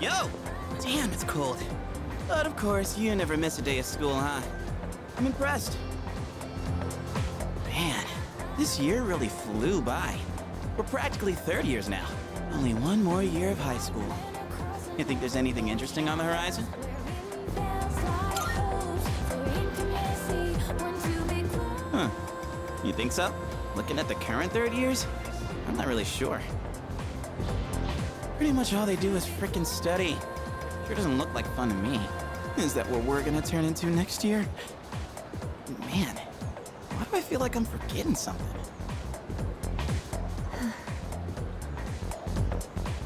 Yo! Damn, it's cold. But of course, you never miss a day of school, huh? I'm impressed. Man, this year really flew by. We're practically third years now. Only one more year of high school. You think there's anything interesting on the horizon? Huh. You think so? Looking at the current third years? I'm not really sure. Pretty much all they do is frickin' study. Sure doesn't look like fun to me. Is that what we're gonna turn into next year? Man, why do I feel like I'm forgetting something?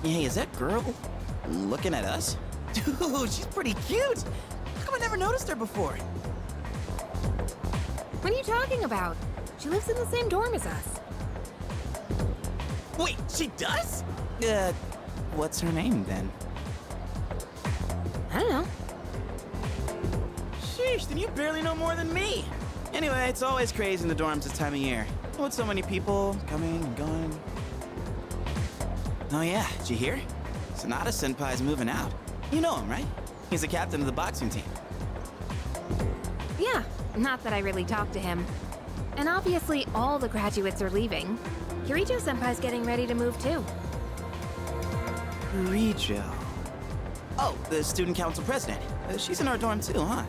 Hey, is that girl looking at us? Dude, she's pretty cute! How come I never noticed her before? What are you talking about? She lives in the same dorm as us. Wait, she does? What's her name then? I don't know. Sheesh, then you barely know more than me. Anyway, it's always crazy in the dorms this time of year. With so many people coming and going. Oh yeah, did you hear? Sonata Senpai's moving out. You know him, right? He's the captain of the boxing team. Yeah, not that I really talked to him. And obviously all the graduates are leaving. Kirijo-senpai's getting ready to move too. Kirijo. Oh, the student council president. She's in our dorm too, huh?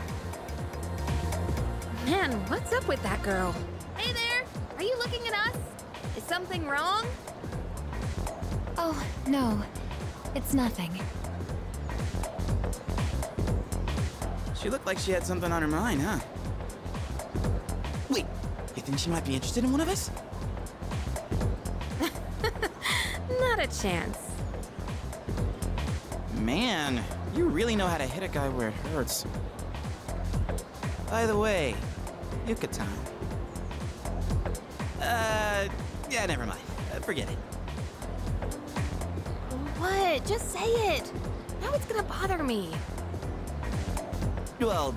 Man, what's up with that girl? Hey there! Are you looking at us? Is something wrong? Oh, no. It's nothing. She looked like she had something on her mind, huh? Wait, you think she might be interested in one of us? Not a chance. Man, you really know how to hit a guy where it hurts. By the way, Yucatan. Yeah, never mind. Forget it. What? Just say it. Now it's gonna bother me. Well,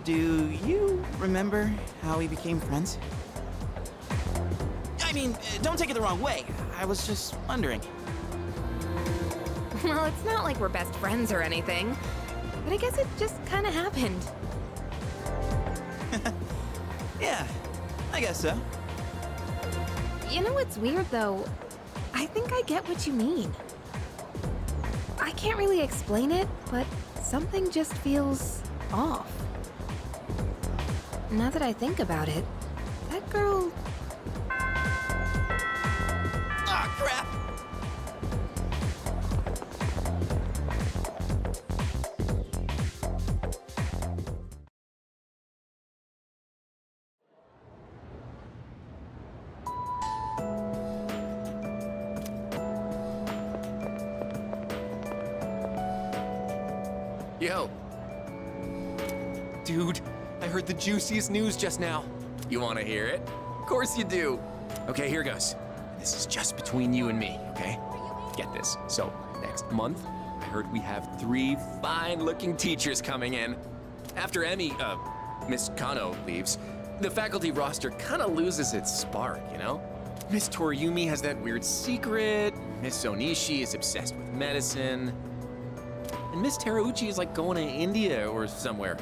do you remember how we became friends? I mean, don't take it the wrong way. I was just wondering. Well, it's not like we're best friends or anything. But I guess it just kinda happened. Yeah, I guess so. You know what's weird, though? I think I get what you mean. I can't really explain it, but something just feels off. Now that I think about it, that girl... Ah, crap! Yo. Dude, I heard the juiciest news just now. You want to hear it? Of course you do. Okay, here goes. This is just between you and me, okay? Get this. So, next month, I heard we have 3 fine-looking teachers coming in. After Miss Kano leaves, the faculty roster kind of loses its spark, you know? Miss Toriumi has that weird secret, Miss Onishi is obsessed with medicine, and Miss Terauchi is like going to India or somewhere.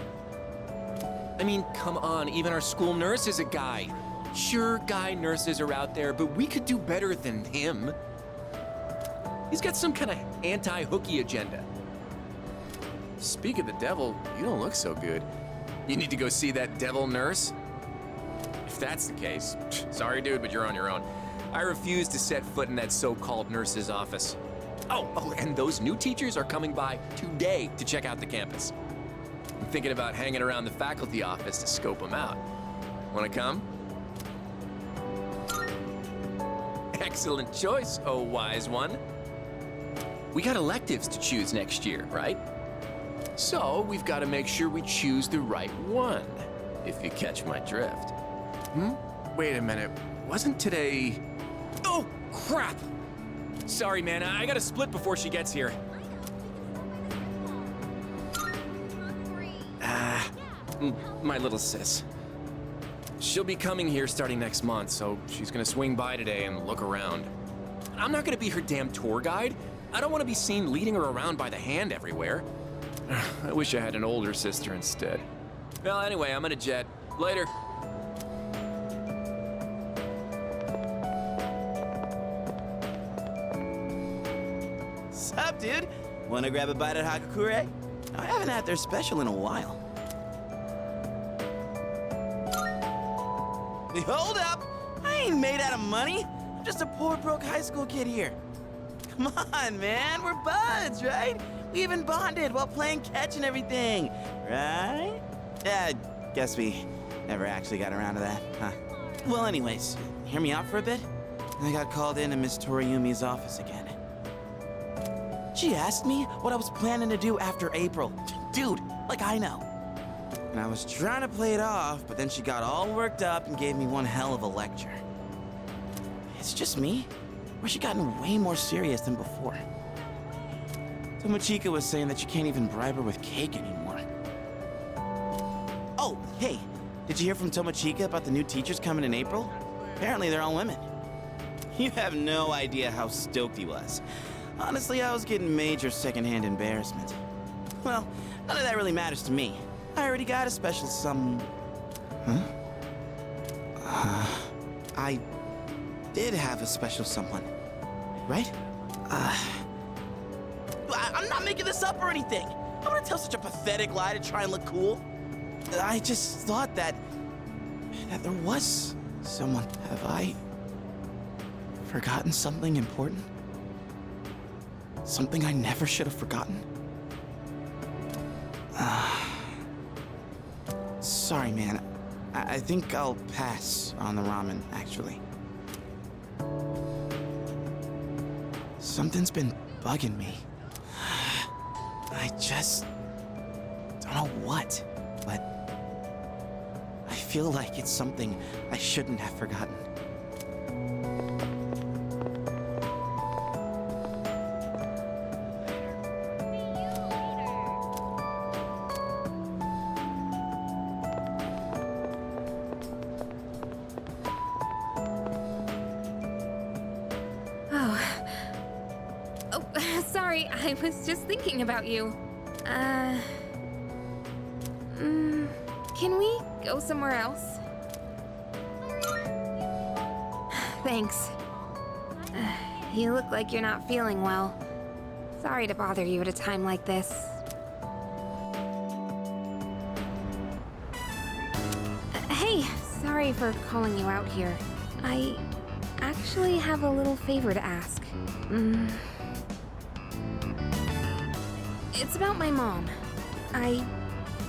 I mean, come on, even our school nurse is a guy. Sure, guy nurses are out there, but we could do better than him. He's got some kind of anti-hooky agenda. Speak of the devil, you don't look so good. You need to go see that devil nurse? If that's the case, sorry dude, but you're on your own. I refuse to set foot in that so-called nurse's office. Oh, and those new teachers are coming by today to check out the campus. I'm thinking about hanging around the faculty office to scope them out. Wanna come? Excellent choice, oh wise one. We got electives to choose next year, right? So we've got to make sure we choose the right one, if you catch my drift. Wait a minute, wasn't today... Oh, crap! Sorry, man, I gotta split before she gets here. My little sis. She'll be coming here starting next month, so she's gonna swing by today and look around. I'm not gonna be her damn tour guide. I don't want to be seen leading her around by the hand everywhere. I wish I had an older sister instead. Well, anyway, I'm gonna jet. Later. Sup, dude? Wanna grab a bite at Hakakure? I haven't had their special in a while. Hey, hold up! I ain't made out of money. I'm just a poor, broke high school kid here. Come on, man. We're buds, right? We even bonded while playing catch and everything, right? Yeah, guess we never actually got around to that, huh? Well, anyways, hear me out for a bit. I got called into Miss Toriyumi's office again. She asked me what I was planning to do after April. Dude, like I know. And I was trying to play it off, but then she got all worked up and gave me one hell of a lecture. It's just me? Or has she gotten way more serious than before? Tomochika was saying that you can't even bribe her with cake anymore. Oh, hey, did you hear from Tomochika about the new teachers coming in April? Apparently they're all women. You have no idea how stoked he was. Honestly, I was getting major secondhand embarrassment. Well, none of that really matters to me. I already got a special Huh? I did have a special someone, right? I'm not making this up or anything. I'm gonna tell such a pathetic lie to try and look cool. I just thought that there was someone. Have I forgotten something important? Something I never should have forgotten? Sorry, man. I think I'll pass on the ramen, actually. Something's been bugging me. I just don't know what, but I feel like it's something I shouldn't have forgotten. Sorry, I was just thinking about you. Can we go somewhere else? Thanks. You look like you're not feeling well. Sorry to bother you at a time like this. Hey, sorry for calling you out here. I actually have a little favor to ask. It's about my mom. I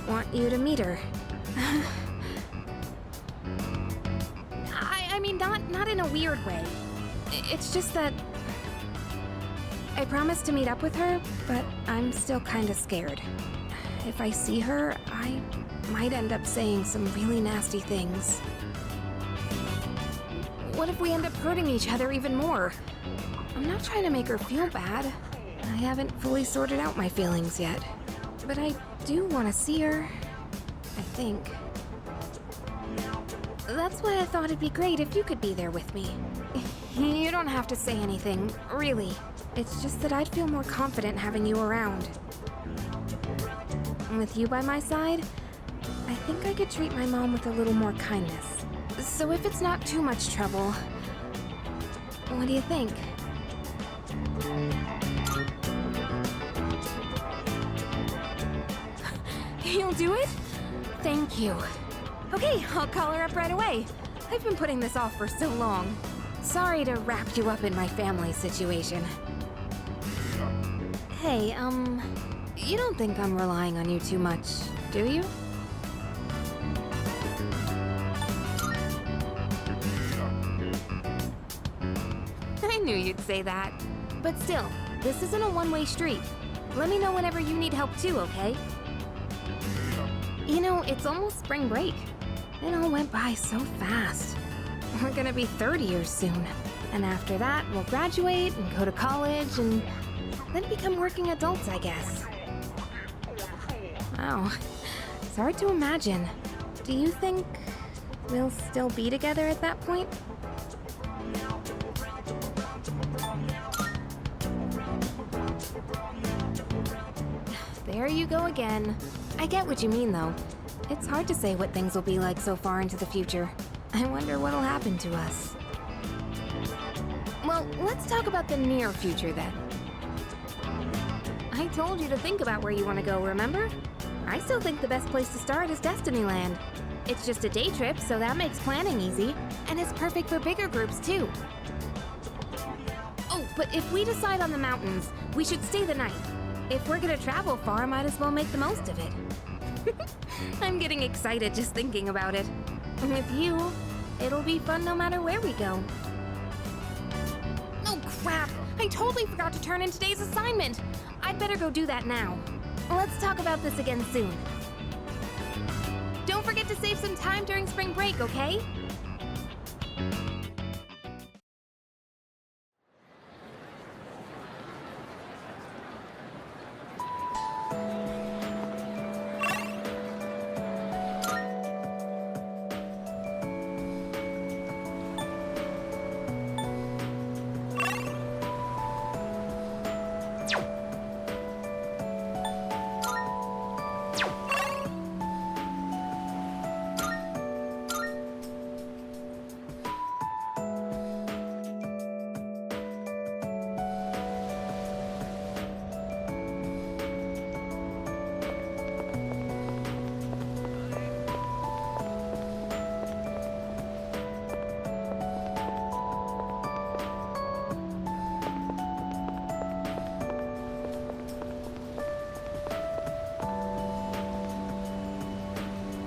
want you to meet her. I mean, not in a weird way. It's just that I promised to meet up with her, but I'm still kind of scared. If I see her, I might end up saying some really nasty things. What if we end up hurting each other even more? I'm not trying to make her feel bad. I haven't fully sorted out my feelings yet. But I do want to see her, I think. That's why I thought it'd be great if you could be there with me. You don't have to say anything, really. It's just that I'd feel more confident having you around. And with you by my side, I think I could treat my mom with a little more kindness. So if it's not too much trouble, what do you think? You'll do it? Thank you. Okay, I'll call her up right away. I've been putting this off for so long. Sorry to wrap you up in my family situation. Hey, you don't think I'm relying on you too much, do you? I knew you'd say that. But still, this isn't a one-way street. Let me know whenever you need help too, okay? You know, it's almost spring break. It all went by so fast. We're gonna be 30 years soon. And after that, we'll graduate and go to college and then become working adults, I guess. Wow. It's hard to imagine. Do you think we'll still be together at that point? There you go again. I get what you mean, though. It's hard to say what things will be like so far into the future. I wonder what'll happen to us. Well, let's talk about the near future, then. I told you to think about where you want to go, remember? I still think the best place to start is Destinyland. It's just a day trip, so that makes planning easy. And it's perfect for bigger groups, too. Oh, but if we decide on the mountains, we should stay the night. If we're gonna travel far, might as well make the most of it. I'm getting excited just thinking about it. With you, it'll be fun no matter where we go. Oh crap! I totally forgot to turn in today's assignment! I'd better go do that now. Let's talk about this again soon. Don't forget to save some time during spring break, okay?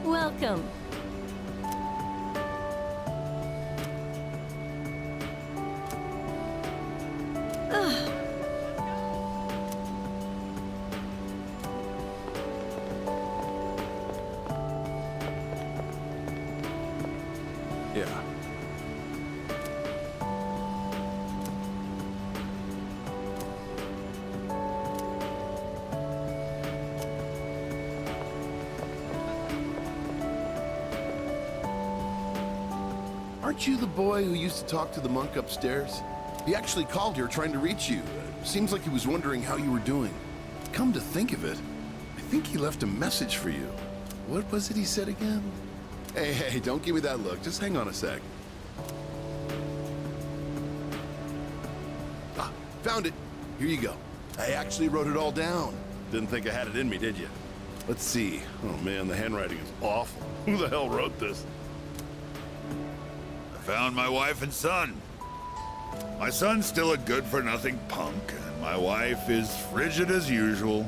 Welcome. Yeah. Aren't you the boy who used to talk to the monk upstairs? He actually called here trying to reach you. Seems like he was wondering how you were doing. Come to think of it, I think he left a message for you. What was it he said again? Hey, don't give me that look. Just hang on a sec. Ah, found it. Here you go. I actually wrote it all down. Didn't think I had it in me, did you? Let's see. Oh man, the handwriting is awful. Who the hell wrote this? Found my wife and son. My son's still a good-for-nothing punk, and my wife is frigid as usual.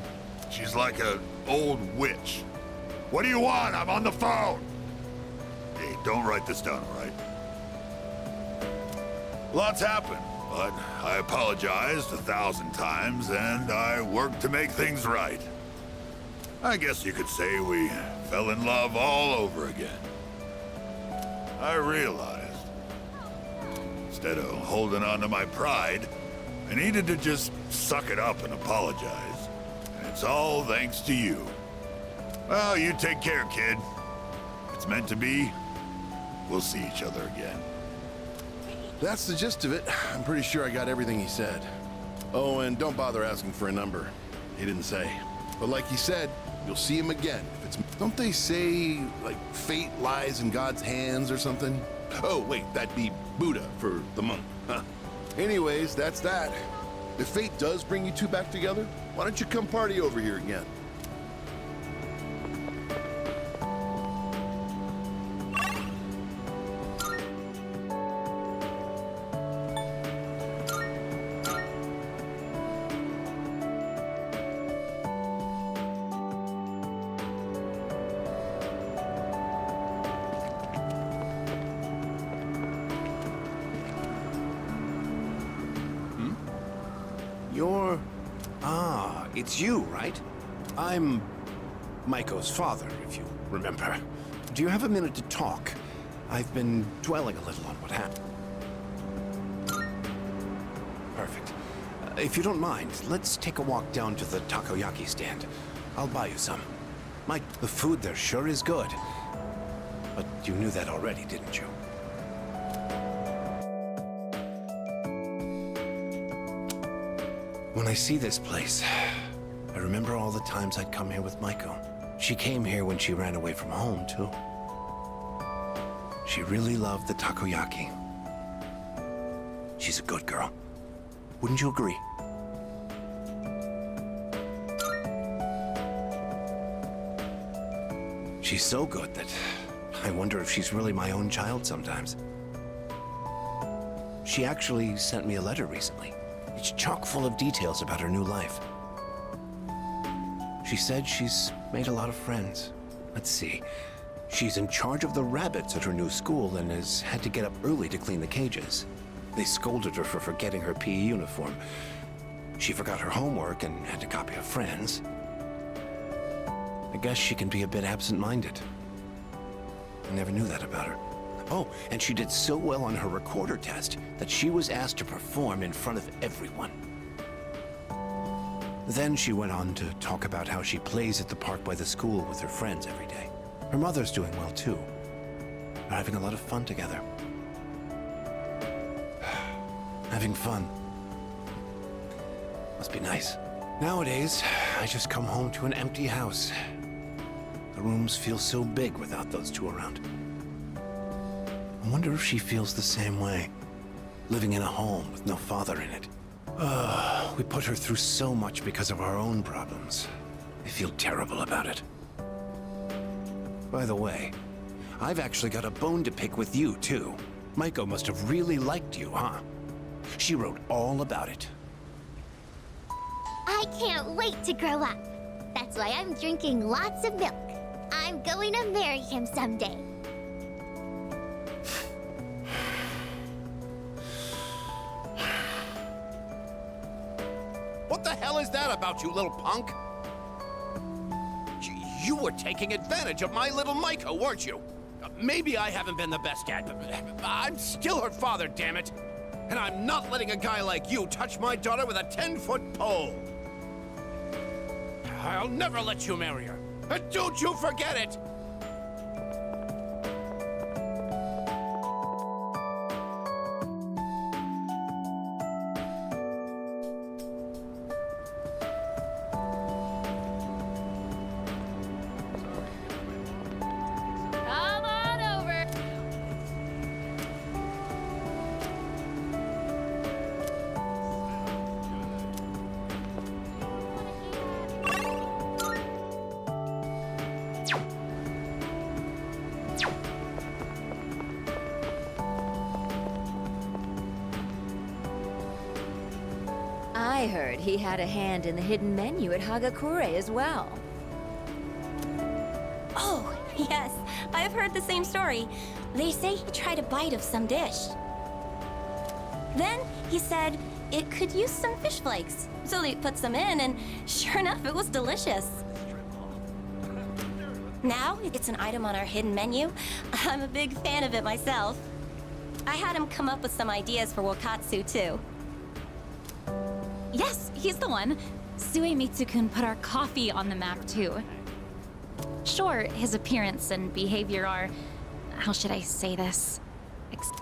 She's like an old witch. What do you want? I'm on the phone! Hey, don't write this down, all right? Lots happened, but I apologized 1,000 times, and I worked to make things right. I guess you could say we fell in love all over again. I realized instead of holding on to my pride, I needed to just suck it up and apologize. And it's all thanks to you. Well, you take care, kid. If it's meant to be, we'll see each other again. That's the gist of it. I'm pretty sure I got everything he said. Oh, and don't bother asking for a number. He didn't say. But like he said, you'll see him again. If it's, don't they say, like, fate lies in God's hands or something? Oh, wait, that'd be Buddha for the monk. Huh. Anyways, that's that. If fate does bring you two back together, why don't you come party over here again? It's you, right? I'm Maiko's father, if you remember. Do you have a minute to talk? I've been dwelling a little on what happened. Perfect. If you don't mind, let's take a walk down to the takoyaki stand. I'll buy you some. The food there sure is good. But you knew that already, didn't you? When I see this place, I I remember all the times I'd come here with Maiko. She came here when she ran away from home, too. She really loved the takoyaki. She's a good girl. Wouldn't you agree? She's so good that I wonder if she's really my own child sometimes. She actually sent me a letter recently. It's chock full of details about her new life. She said she's made a lot of friends. Let's see. She's in charge of the rabbits at her new school and has had to get up early to clean the cages. They scolded her for forgetting her PE uniform. She forgot her homework and had to copy a friend's. I guess she can be a bit absent-minded. I never knew that about her. Oh, and she did so well on her recorder test that she was asked to perform in front of everyone. Then she went on to talk about how she plays at the park by the school with her friends every day. Her mother's doing well, too. They're having a lot of fun together. Having fun. Must be nice. Nowadays, I just come home to an empty house. The rooms feel so big without those two around. I wonder if she feels the same way, living in a home with no father in it. We put her through so much because of our own problems. I feel terrible about it. By the way, I've actually got a bone to pick with you, too. Maiko must have really liked you, huh? She wrote all about it. I can't wait to grow up. That's why I'm drinking lots of milk. I'm going to marry him someday. What the hell is that about, you little punk? You were taking advantage of my little Maiko, weren't you? Maybe I haven't been the best dad, but I'm still her father, damn it. And I'm not letting a guy like you touch my daughter with a 10-foot pole. I'll never let you marry her. And don't you forget it! Come on over. I heard he had a hand in the hidden menu at Hagakure as well. Oh, yes. I've heard the same story. They say he tried a bite of some dish. Then he said it could use some fish flakes. So they put some in, and sure enough, it was delicious. Now it's an item on our hidden menu. I'm a big fan of it myself. I had him come up with some ideas for Wakatsu, too. Yes, he's the one. Suemitsu-kun put our coffee on the map, too. Sure, his appearance and behavior are... how should I say this?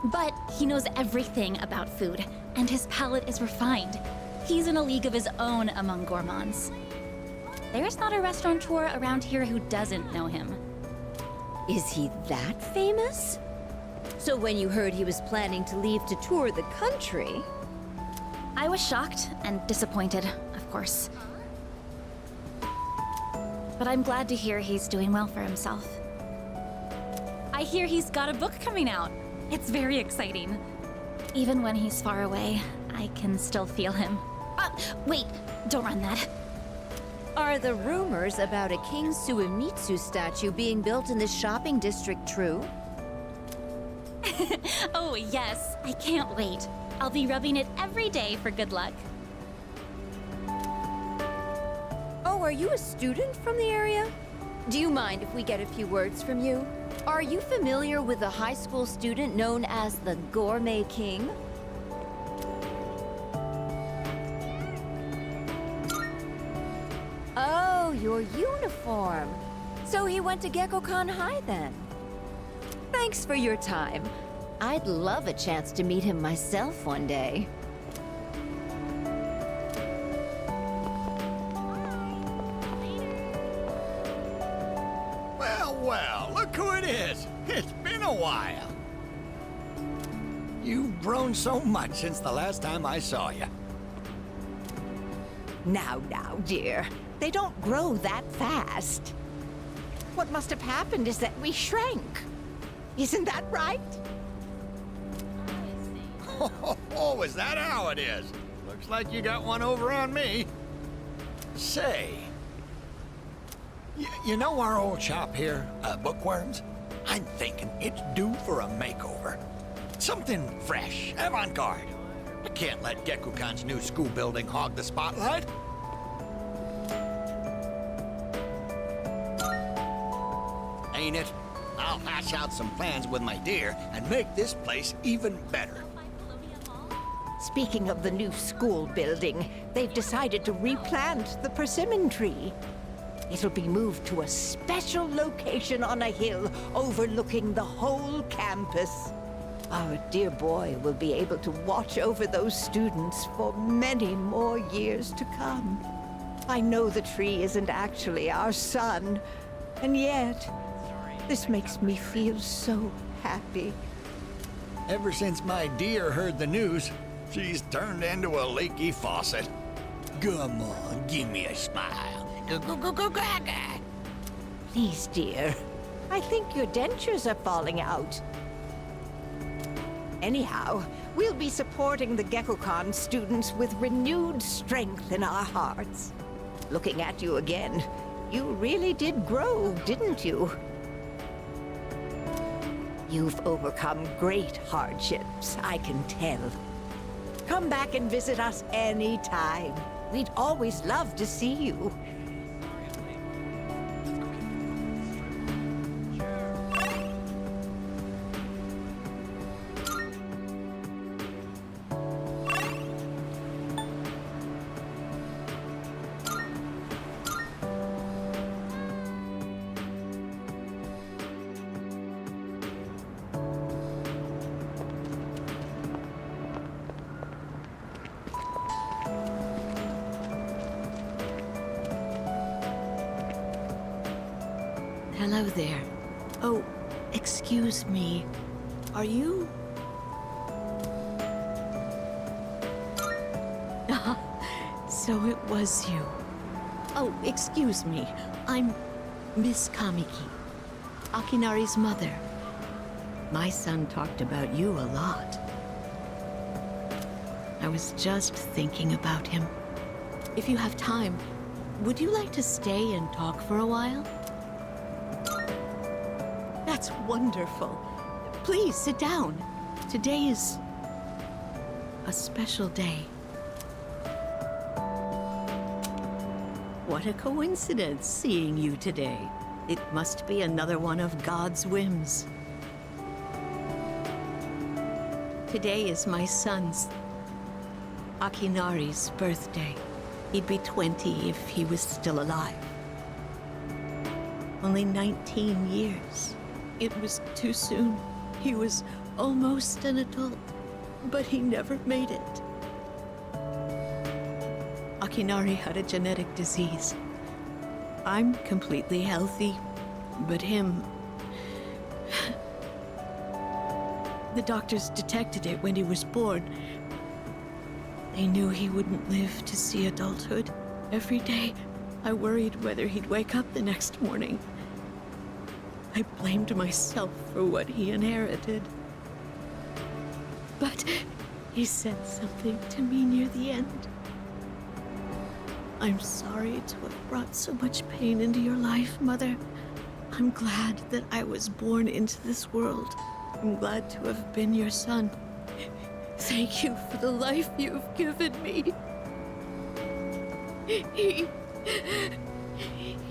But he knows everything about food, and his palate is refined. He's in a league of his own among gourmands. There's not a restaurateur around here who doesn't know him. Is he that famous? So when you heard he was planning to leave to tour the country... I was shocked and disappointed, of course. But I'm glad to hear he's doing well for himself. I hear he's got a book coming out. It's very exciting. Even when he's far away, I can still feel him. Wait, don't run that. Are the rumors about a King Suemitsu statue being built in this shopping district true? Oh, yes. I can't wait. I'll be rubbing it every day for good luck. Oh, are you a student from the area? Do you mind if we get a few words from you? Are you familiar with a high school student known as the Gourmet King? Oh, your uniform. So he went to Gekkoukan High then. Thanks for your time. I'd love a chance to meet him myself one day. well, look who it is. It's been a while. You've grown so much since the last time I saw you. Now, dear. They don't grow that fast. What must have happened is that we shrank. Isn't that right? Oh, is that how it is? Looks like you got one over on me. Say, you know our old shop here, Bookworms? I'm thinking it's due for a makeover. Something fresh, avant-garde. I can't let Gekukan's new school building hog the spotlight. Ain't it? I'll hash out some plans with my dear and make this place even better. Speaking of the new school building, they've decided to replant the persimmon tree. It'll be moved to a special location on a hill overlooking the whole campus. Our dear boy will be able to watch over those students for many more years to come. I know the tree isn't actually our son, and yet, this makes me feel so happy. Ever since my dear heard the news, she's turned into a leaky faucet. Come on, give me a smile. Please, dear. I think your dentures are falling out. Anyhow, we'll be supporting the Gekukan students with renewed strength in our hearts. Looking at you again, you really did grow, didn't you? You've overcome great hardships, I can tell. Come back and visit us anytime. We'd always love to see you. Hello there. Oh, excuse me. Are you? So it was you. Oh, excuse me. I'm Miss Kamiki, Akinari's mother. My son talked about you a lot. I was just thinking about him. If you have time, would you like to stay and talk for a while? That's wonderful. Please sit down. Today is a special day. What a coincidence seeing you today. It must be another one of God's whims. Today is my son's, Akinari's, birthday. He'd be 20 if he was still alive. Only 19 years. It was too soon. He was almost an adult, but he never made it. Akinari had a genetic disease. I'm completely healthy, but him... The doctors detected it when he was born. They knew he wouldn't live to see adulthood. Every day, I worried whether he'd wake up the next morning. I blamed myself for what he inherited. But he said something to me near the end. I'm sorry to have brought so much pain into your life, Mother. I'm glad that I was born into this world. I'm glad to have been your son. Thank you for the life you've given me. He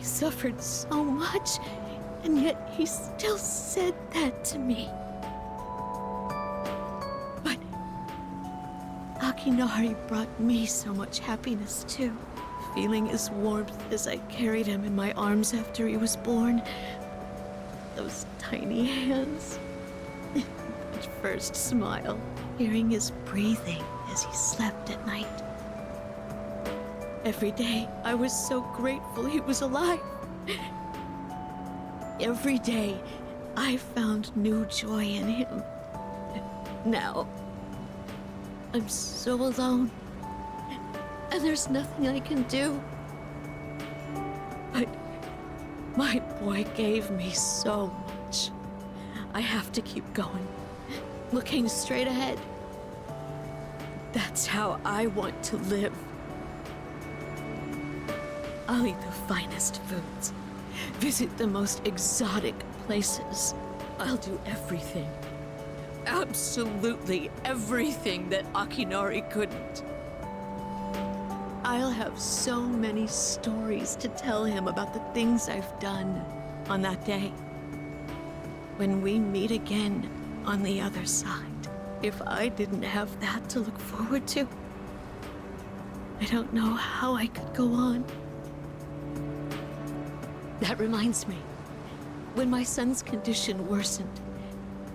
suffered so much, and yet he still said that to me. But Akinari brought me so much happiness too. Feeling his warmth as I carried him in my arms after he was born. Those tiny hands. That first smile. Hearing his breathing as he slept at night. Every day, I was so grateful he was alive. Every day, I found new joy in him. Now, I'm so alone, and there's nothing I can do. But my boy gave me so much. I have to keep going, looking straight ahead. That's how I want to live. I'll eat the finest foods, visit the most exotic places. I'll do everything, absolutely everything that Akinori couldn't. I'll have so many stories to tell him about the things I've done on that day. When we meet again on the other side, if I didn't have that to look forward to, I don't know how I could go on. That reminds me, when my son's condition worsened,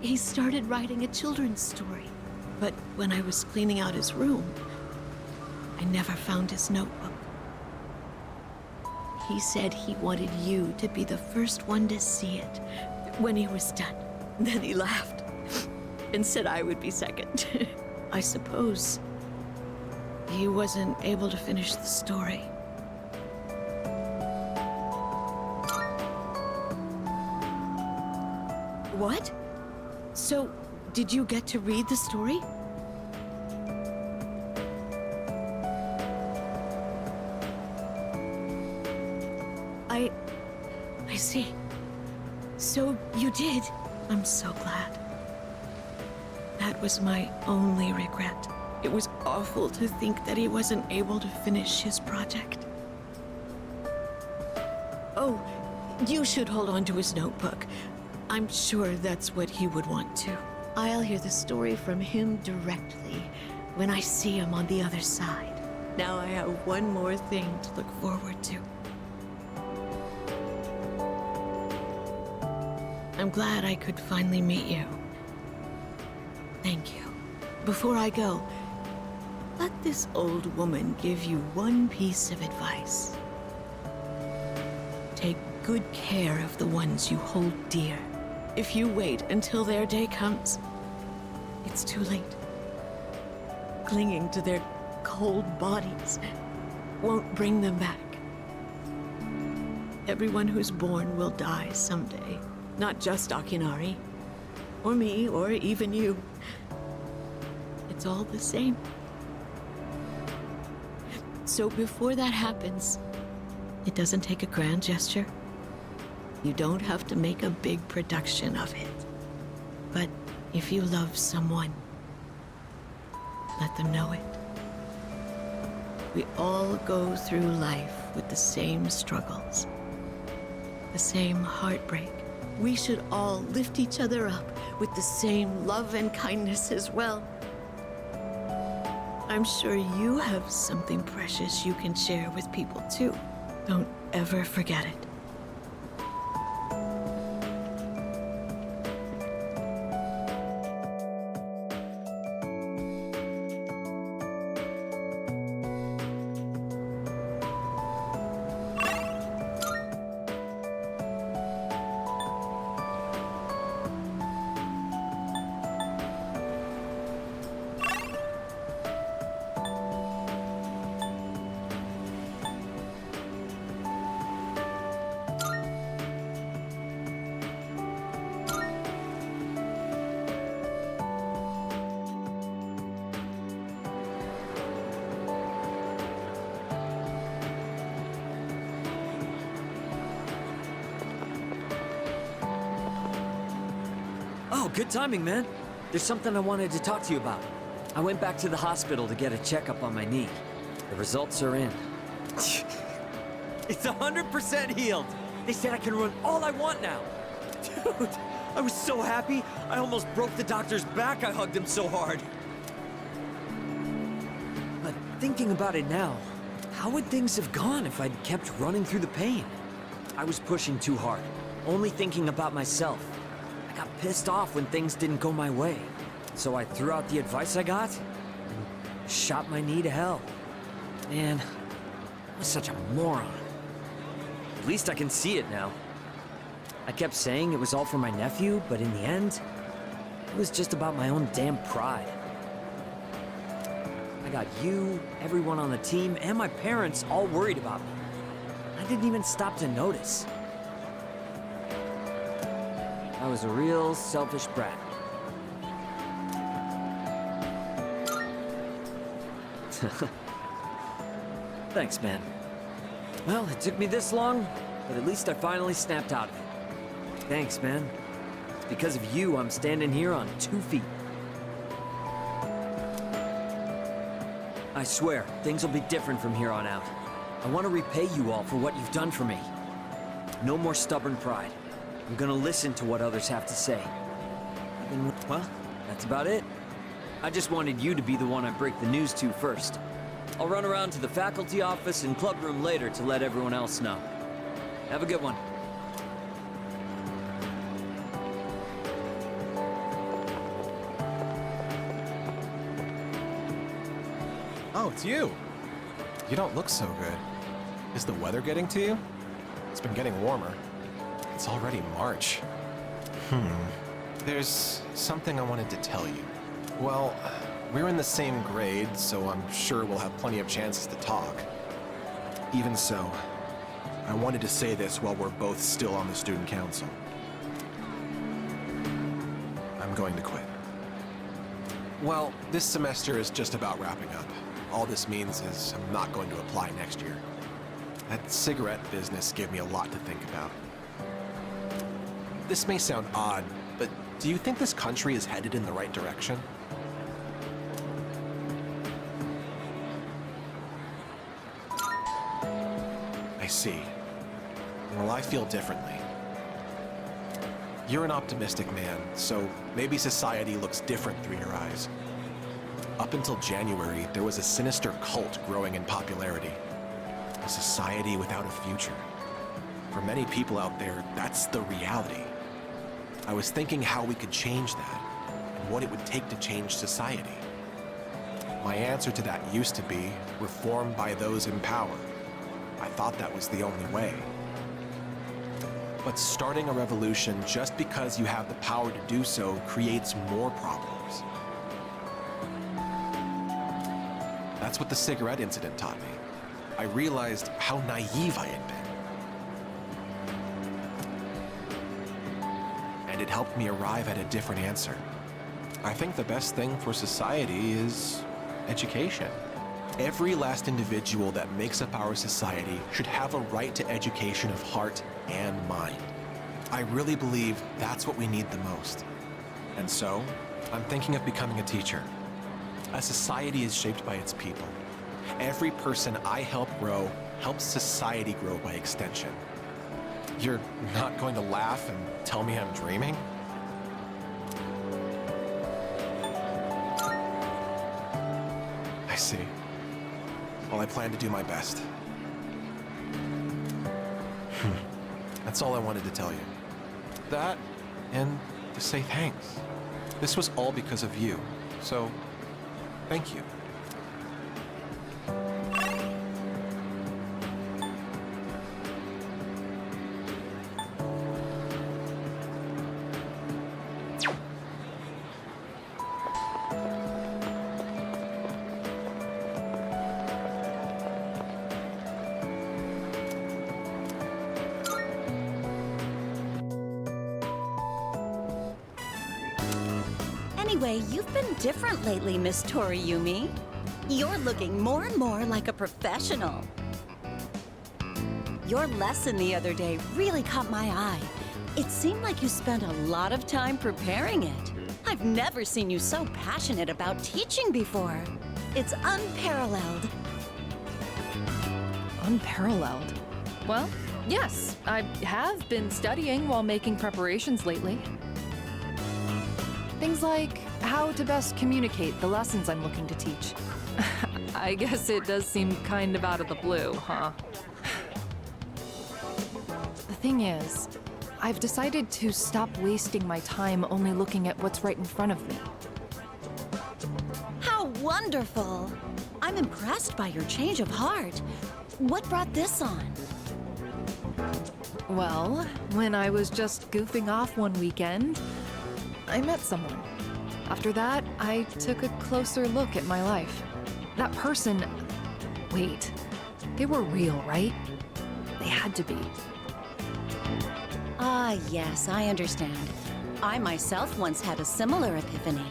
he started writing a children's story. But when I was cleaning out his room, I never found his notebook. He said he wanted you to be the first one to see it when he was done. Then he laughed and said I would be second. I suppose he wasn't able to finish the story. What? So, did you get to read the story? I see. So, you did. I'm so glad. That was my only regret. It was awful to think that he wasn't able to finish his project. Oh, you should hold on to his notebook. I'm sure that's what he would want to. I'll hear the story from him directly when I see him on the other side. Now I have one more thing to look forward to. I'm glad I could finally meet you. Thank you. Before I go, let this old woman give you one piece of advice. Take good care of the ones you hold dear. If you wait until their day comes, it's too late. Clinging to their cold bodies won't bring them back. Everyone who's born will die someday. Not just Akinari, or me, or even you. It's all the same. So before that happens, it doesn't take a grand gesture. You don't have to make a big production of it. But if you love someone, let them know it. We all go through life with the same struggles, the same heartbreak. We should all lift each other up with the same love and kindness as well. I'm sure you have something precious you can share with people too. Don't ever forget it. Oh, good timing, man. There's something I wanted to talk to you about. I went back to the hospital to get a checkup on my knee. The results are in. It's 100% healed. They said I can run all I want now. Dude, I was so happy. I almost broke the doctor's back. I hugged him so hard. But thinking about it now, how would things have gone if I'd kept running through the pain? I was pushing too hard, only thinking about myself. I got pissed off when things didn't go my way. So I threw out the advice I got and shot my knee to hell. Man, I was such a moron. At least I can see it now. I kept saying it was all for my nephew, but in the end, it was just about my own damn pride. I got you, everyone on the team, and my parents all worried about me. I didn't even stop to notice. I was a real selfish brat. Thanks, man. Well, it took me this long, but at least I finally snapped out of it. Thanks, man. It's because of you I'm standing here on 2 feet. I swear, things will be different from here on out. I want to repay you all for what you've done for me. No more stubborn pride. I'm gonna listen to what others have to say. Well, that's about it. I just wanted you to be the one I break the news to first. I'll run around to the faculty office and club room later to let everyone else know. Have a good one. Oh, it's you. You don't look so good. Is the weather getting to you? It's been getting warmer. It's already March. There's something I wanted to tell you. Well, we're in the same grade, so I'm sure we'll have plenty of chances to talk. Even so, I wanted to say this while we're both still on the student council. I'm going to quit. Well, this semester is just about wrapping up. All this means is I'm not going to apply next year. That cigarette business gave me a lot to think about. This may sound odd, but do you think this country is headed in the right direction? I see. Well, I feel differently. You're an optimistic man, so maybe society looks different through your eyes. Up until January, there was a sinister cult growing in popularity. A society without a future. For many people out there, that's the reality. I was thinking how we could change that, and what it would take to change society. My answer to that used to be reform by those in power. I thought that was the only way. But starting a revolution just because you have the power to do so creates more problems. That's what the cigarette incident taught me. I realized how naive I had been. And it helped me arrive at a different answer. I think the best thing for society is education. Every last individual that makes up our society should have a right to education of heart and mind. I really believe that's what we need the most. And so, I'm thinking of becoming a teacher. A society is shaped by its people. Every person I help grow helps society grow by extension. You're not going to laugh and tell me I'm dreaming? I see. Well, I plan to do my best. That's all I wanted to tell you. That, and to say thanks. This was all because of you, so thank you. Anyway, you've been different lately, Miss Toriyumi. You're looking more and more like a professional. Your lesson the other day really caught my eye. It seemed like you spent a lot of time preparing it. I've never seen you so passionate about teaching before. It's unparalleled. Unparalleled? Well, yes, I have been studying while making preparations lately. Things like how to best communicate the lessons I'm looking to teach. I guess it does seem kind of out of the blue, huh? The thing is, I've decided to stop wasting my time only looking at what's right in front of me. How wonderful! I'm impressed by your change of heart. What brought this on? Well, when I was just goofing off one weekend, I met someone. After that, I took a closer look at my life. That person... Wait, they were real, right? They had to be. Ah, yes, I understand. I myself once had a similar epiphany.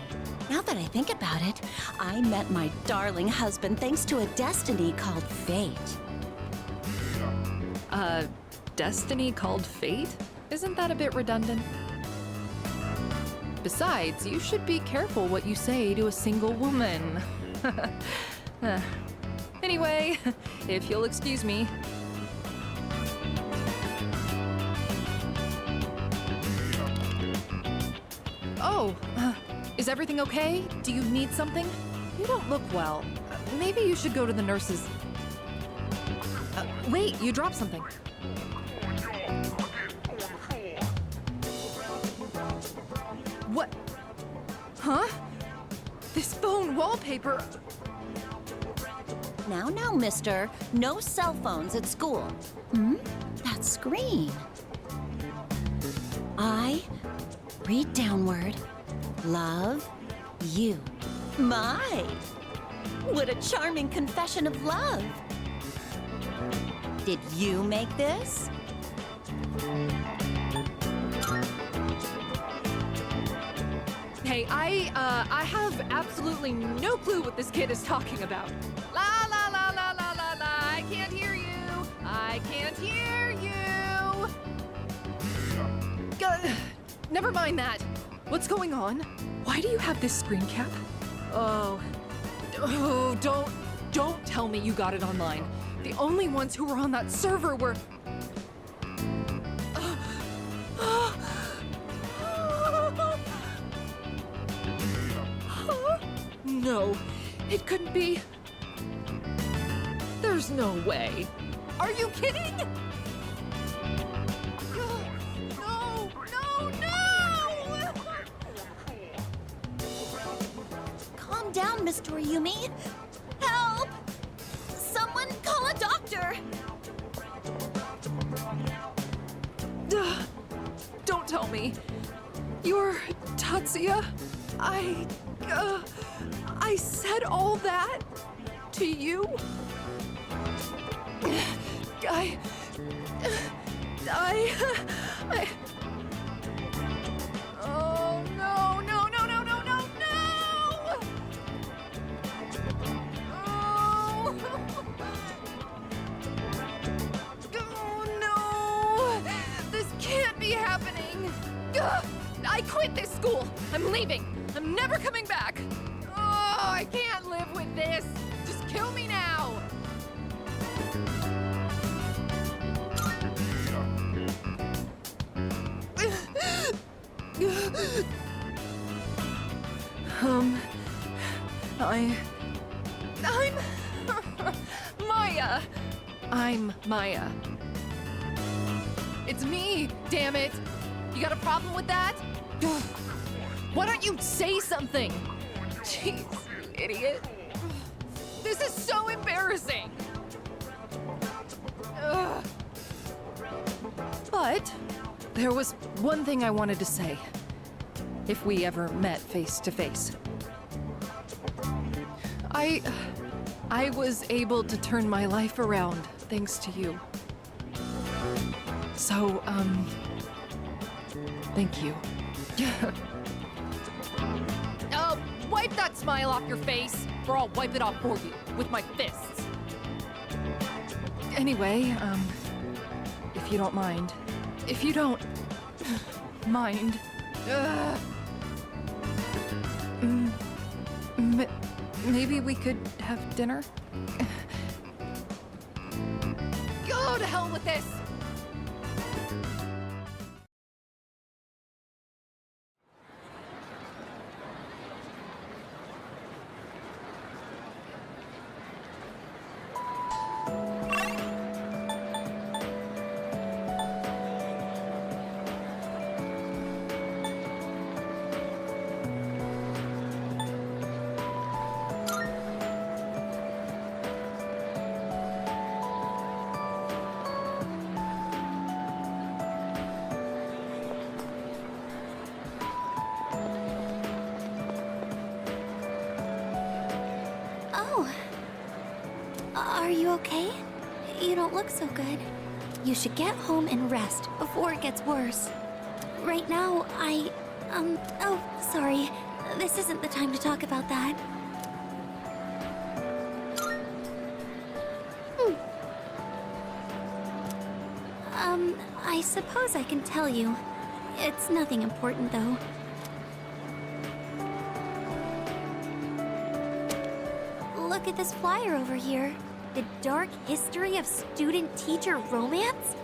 Now that I think about it, I met my darling husband thanks to a destiny called fate. Destiny called fate? Isn't that a bit redundant? Besides, you should be careful what you say to a single woman. Anyway, if you'll excuse me. Oh, is everything okay? Do you need something? You don't look well. Maybe you should go to the nurses. Wait, you dropped something. What? Huh? This phone wallpaper... Now, mister. No cell phones at school. Hmm? That screen. I read downward. Love you. My! What a charming confession of love. Did you make this? Hey, I have absolutely no clue what this kid is talking about. La la la la la la la, I can't hear you. I can't hear you. Never mind that. What's going on? Why do you have this screen cap? Oh, don't tell me you got it online. The only ones who were on that server were... No, it couldn't be. There's no way. Are you kidding? No! Calm down, Miss Toriumi. Help! Someone call a doctor! Don't tell me. You're Tatsuya? I said all that to you? Oh, no! Oh! Oh, no! This can't be happening! I quit this school! I'm leaving! I'm never coming back! Oh, I can't live with this! Just kill me now! I'm Maya. I'm Maya. It's me, damn it! You got a problem with that? Why don't you say something? Jeez, you idiot. This is so embarrassing. Ugh. But there was one thing I wanted to say. If we ever met face to face. I was able to turn my life around thanks to you. So, thank you. Wipe that smile off your face, or I'll wipe it off for you with my fists. Anyway, if you don't mind. If you don't mind. Maybe we could have dinner? Go to hell with this! Are you okay? You don't look so good. You should get home and rest before it gets worse. Right now, oh, sorry. This isn't the time to talk about that. I suppose I can tell you. It's nothing important, though. Look at this flyer over here. The dark history of student-teacher romance?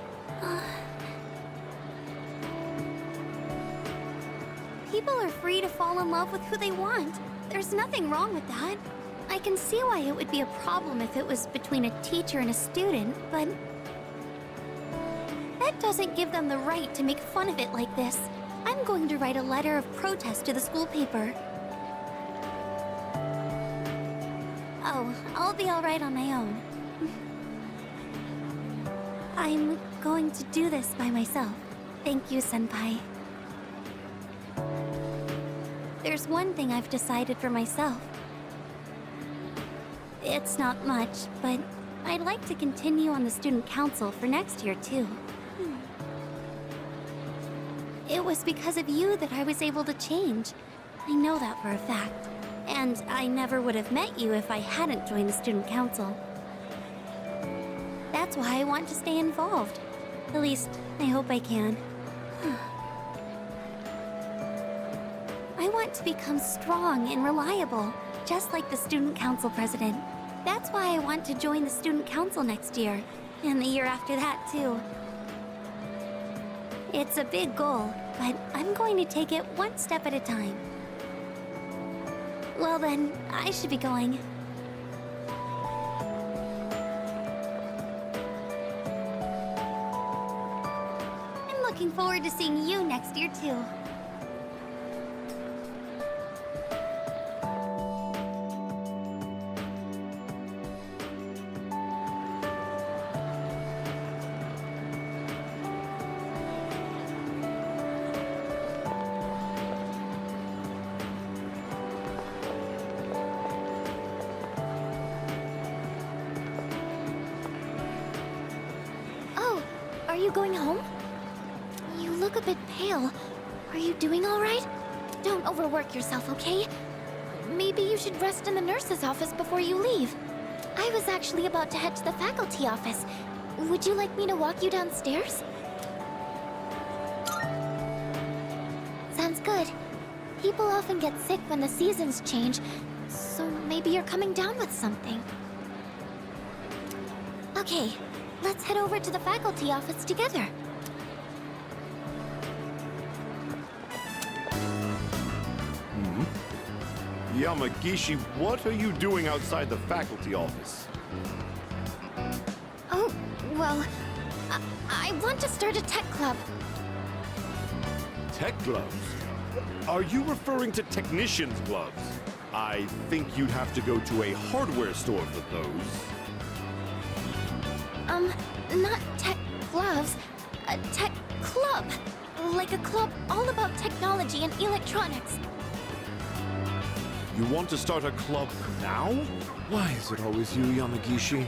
People are free to fall in love with who they want. There's nothing wrong with that. I can see why it would be a problem if it was between a teacher and a student, but that doesn't give them the right to make fun of it like this. I'm going to write a letter of protest to the school paper. Oh, I'll be all right on my own. I'm going to do this by myself. Thank you, Senpai. There's one thing I've decided for myself. It's not much, but I'd like to continue on the student council for next year, too. It was because of you that I was able to change. I know that for a fact. And I never would have met you if I hadn't joined the student council. That's why I want to stay involved. At least, I hope I can. I want to become strong and reliable, just like the student council president. That's why I want to join the student council next year, and the year after that, too. It's a big goal, but I'm going to take it one step at a time. Well then, I should be going. I'm looking forward to seeing you next year, too. Are you going home? You look a bit pale. Are you doing all right? Don't overwork yourself, okay? Maybe you should rest in the nurse's office before you leave. I was actually about to head to the faculty office. Would you like me to walk you downstairs? Sounds good. People often get sick when the seasons change, so maybe you're coming down with something. Okay. Let's head over to the faculty office together. Yamagishi, what are you doing outside the faculty office? Oh, well, I want to start a tech club. Tech gloves? Are you referring to technician's gloves? I think you'd have to go to a hardware store for those. Not tech gloves, a tech club. Like a club all about technology and electronics. You want to start a club now? Why is it always you, Yamagishi?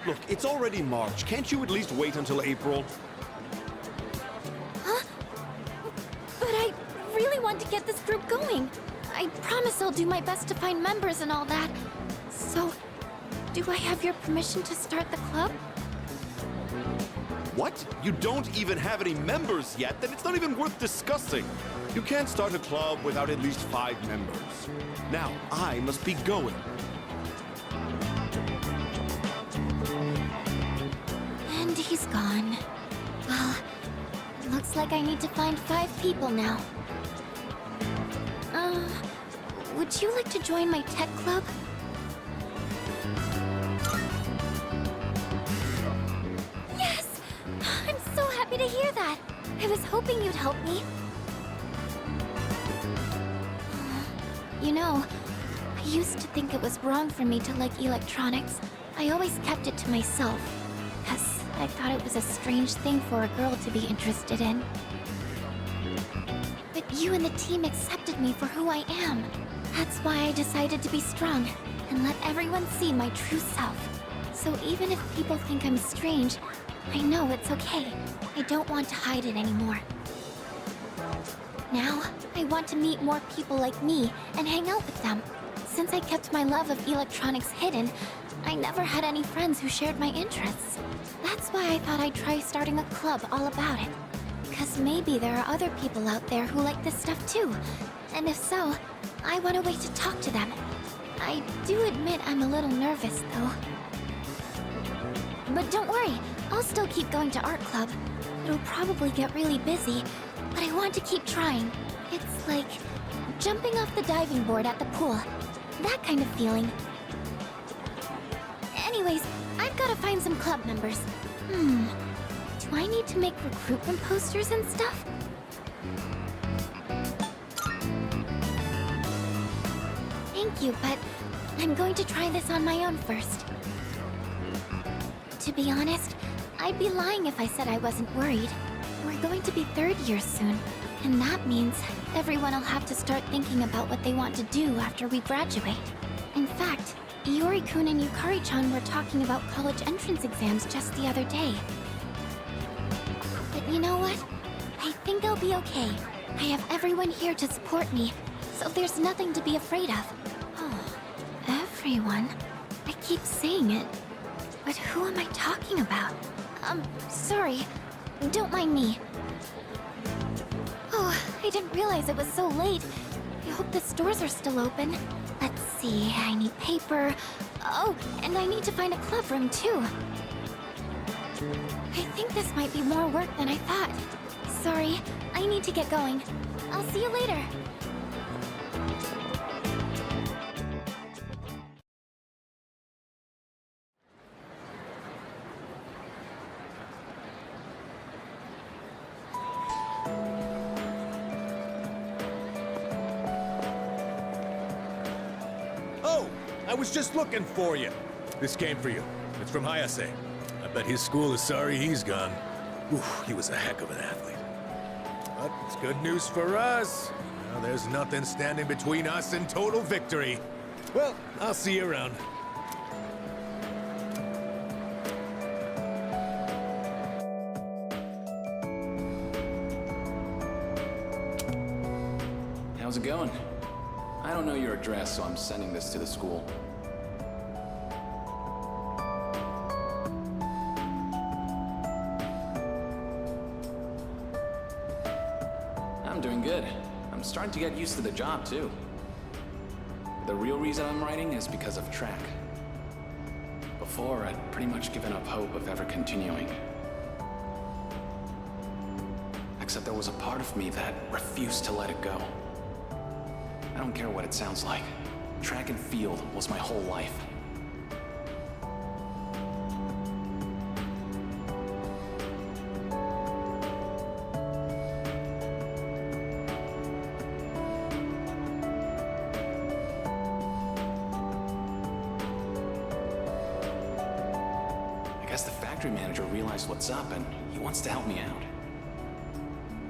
Look, it's already March. Can't you at least wait until April? Huh? But I really want to get this group going. I promise I'll do my best to find members and all that. So, do I have your permission to start the club? What? You don't even have any members yet? Then it's not even worth discussing. You can't start a club without at least 5 members. Now, I must be going. And he's gone. Well, looks like I need to find 5 people now. Would you like to join my tech club? Yes! I'm so happy to hear that. I was hoping you'd help me. You know, I used to think it was wrong for me to like electronics. I always kept it to myself, because I thought it was a strange thing for a girl to be interested in. But you and the team accepted me for who I am. That's why I decided to be strong and let everyone see my true self. So even if people think I'm strange, I know it's okay. I don't want to hide it anymore. Now, I want to meet more people like me and hang out with them. Since I kept my love of electronics hidden, I never had any friends who shared my interests. That's why I thought I'd try starting a club all about it. 'Cause maybe there are other people out there who like this stuff too. And if so, I want a way to talk to them. I do admit I'm a little nervous, though. But don't worry, I'll still keep going to art club. It'll probably get really busy, but I want to keep trying. It's like jumping off the diving board at the pool. That kind of feeling. Anyways, I've got to find some club members. Do I need to make recruitment posters and stuff? Thank you, but I'm going to try this on my own first. To be honest, I'd be lying if I said I wasn't worried. We're going to be third year soon, and that means everyone will have to start thinking about what they want to do after we graduate. In fact, Yuri-kun and Yukari-chan were talking about college entrance exams just the other day. But you know what? I think I'll be okay. I have everyone here to support me, so there's nothing to be afraid of. Oh, everyone? I keep saying it. But who am I talking about? Sorry. Don't mind me. Oh, I didn't realize it was so late. I hope the stores are still open. Let's see, I need paper. Oh, and I need to find a club room too. I think this might be more work than I thought. Sorry, I need to get going. I'll see you later. I was just looking for you. This came for you. It's from Hayase. I bet his school is sorry he's gone. Oof, he was a heck of an athlete. But it's good news for us. Now there's nothing standing between us and total victory. Well, I'll see you around. How's it going? I don't know your address, so I'm sending this to the school. I'm doing good. I'm starting to get used to the job, too. The real reason I'm writing is because of track. Before, I'd pretty much given up hope of ever continuing. Except there was a part of me that refused to let it go. I don't care what it sounds like. Track and field was my whole life. I guess the factory manager realized what's up and he wants to help me out.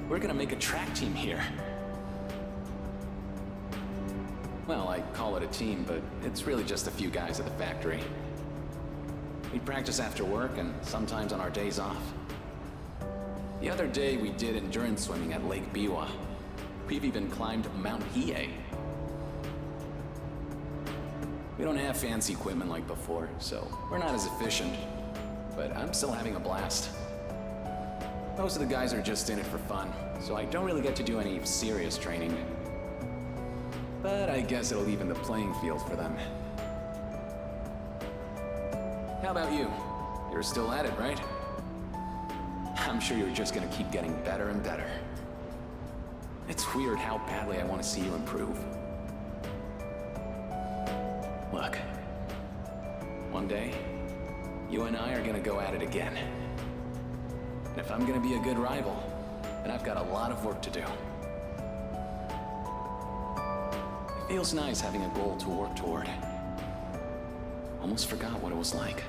We're gonna make a track team here. Well, I call it a team, but it's really just a few guys at the factory. We practice after work and sometimes on our days off. The other day we did endurance swimming at Lake Biwa. We've even climbed Mount Hiei. We don't have fancy equipment like before, so we're not as efficient. But I'm still having a blast. Most of the guys are just in it for fun, so I don't really get to do any serious training. But I guess it'll even the playing field for them. How about you? You're still at it, right? I'm sure you're just gonna keep getting better and better. It's weird how badly I want to see you improve. Look, one day, you and I are gonna go at it again. And if I'm gonna be a good rival, then I've got a lot of work to do. It feels nice having a goal to work toward. Almost forgot what it was like.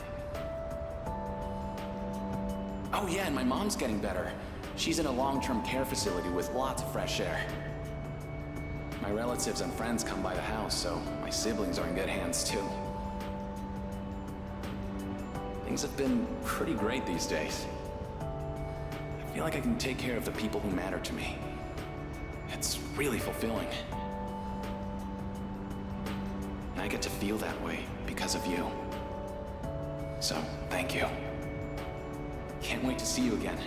Oh yeah, and my mom's getting better. She's in a long-term care facility with lots of fresh air. My relatives and friends come by the house, so my siblings are in good hands too. Things have been pretty great these days. I feel like I can take care of the people who matter to me. It's really fulfilling. And I get to feel that way because of you. So, thank you. Can't wait to see you again.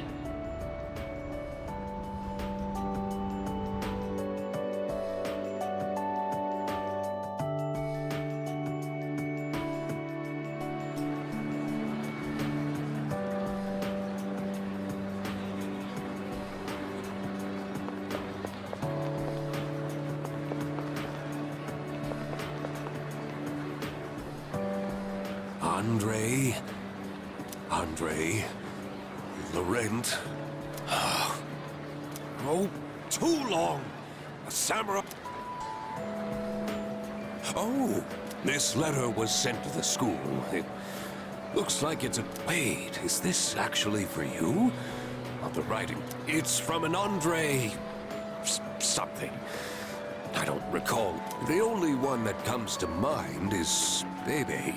Andre, Laurent. Oh, too long. A samurai. Oh, this letter was sent to the school. It looks like it's a... Wait, is this actually for you? Not the writing. It's from an Andre... something. I don't recall. The only one that comes to mind is Bebe.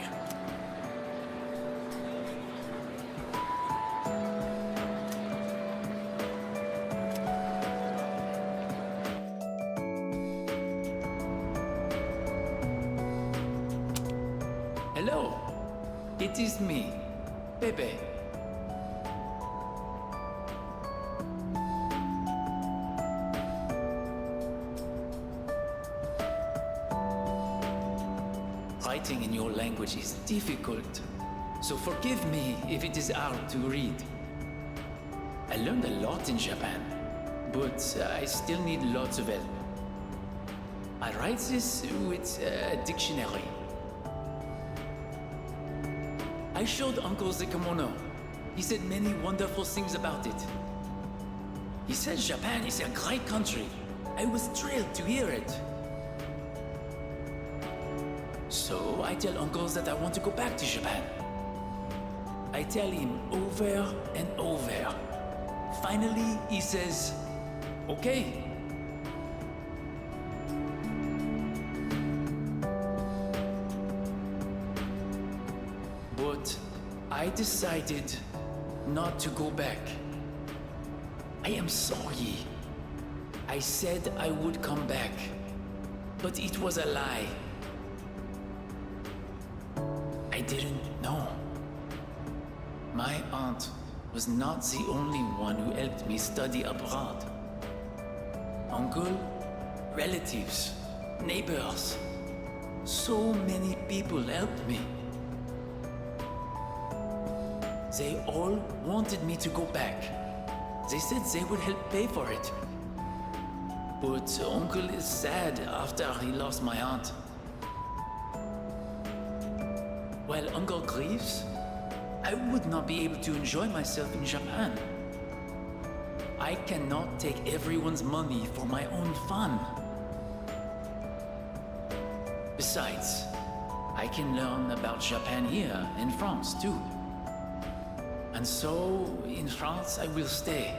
Hello, it is me, Pepe. Writing in your language is difficult, so forgive me if it is hard to read. I learned a lot in Japan, but I still need lots of help. I write this with a dictionary. I showed Uncle the kimono. He said many wonderful things about it. He said Japan is a great country. I was thrilled to hear it. So I tell Uncle that I want to go back to Japan. I tell him over and over. Finally, he says, okay. But I decided not to go back. I am sorry. I said I would come back, but it was a lie. I didn't know. My aunt was not the only one who helped me study abroad. Uncle, relatives, neighbors, so many people helped me. They all wanted me to go back. They said they would help pay for it. But Uncle is sad after he lost my aunt. While Uncle grieves, I would not be able to enjoy myself in Japan. I cannot take everyone's money for my own fun. Besides, I can learn about Japan here in France too. And so, in France, I will stay.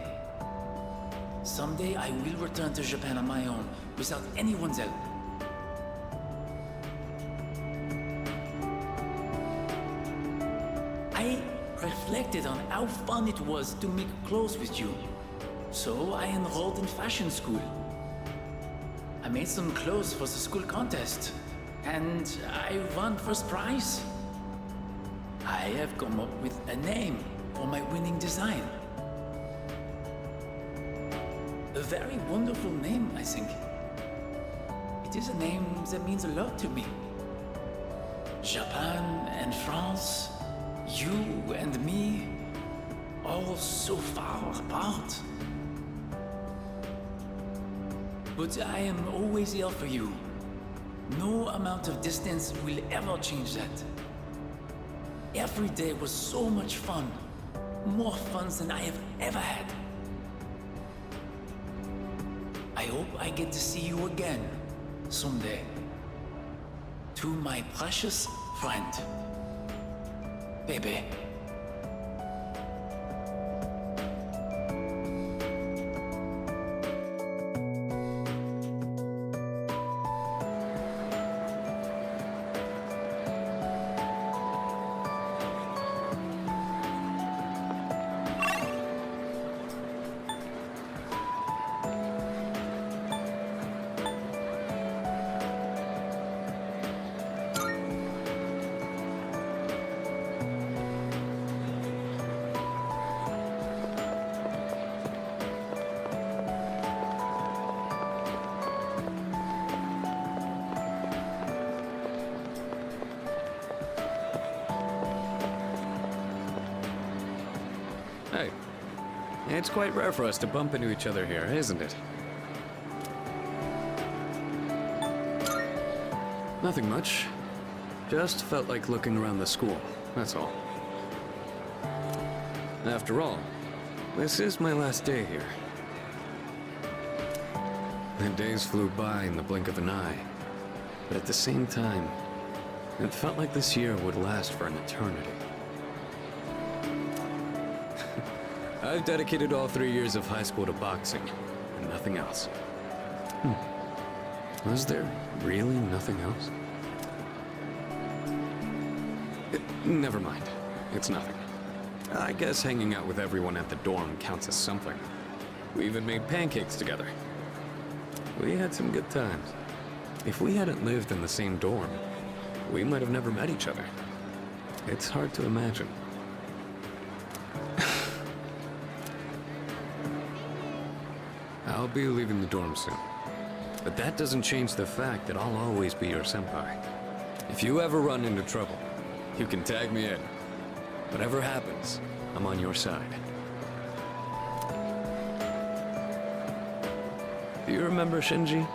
Someday I will return to Japan on my own, without anyone's help. I reflected on how fun it was to make clothes with you. So I enrolled in fashion school. I made some clothes for the school contest, and I won first prize. I have come up with a name for my winning design. A very wonderful name, I think. It is a name that means a lot to me. Japan and France, you and me, all so far apart. But I am always here for you. No amount of distance will ever change that. Every day was so much fun. More fun than I have ever had. I hope I get to see you again someday. To my precious friend, Bebe. It's quite rare for us to bump into each other here, isn't it? Nothing much. Just felt like looking around the school, that's all. After all, this is my last day here. The days flew by in the blink of an eye, but at the same time, it felt like this year would last for an eternity. I've dedicated all 3 years of high school to boxing, and nothing else. Was there really nothing else? Never mind. It's nothing. I guess hanging out with everyone at the dorm counts as something. We even made pancakes together. We had some good times. If we hadn't lived in the same dorm, we might have never met each other. It's hard to imagine. I'll be leaving the dorm soon. But that doesn't change the fact that I'll always be your senpai. If you ever run into trouble, you can tag me in. Whatever happens, I'm on your side. Do you remember Shinji?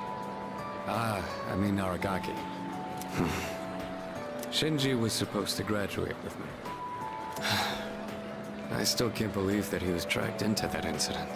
I mean Aragaki. Shinji was supposed to graduate with me. I still can't believe that he was dragged into that incident.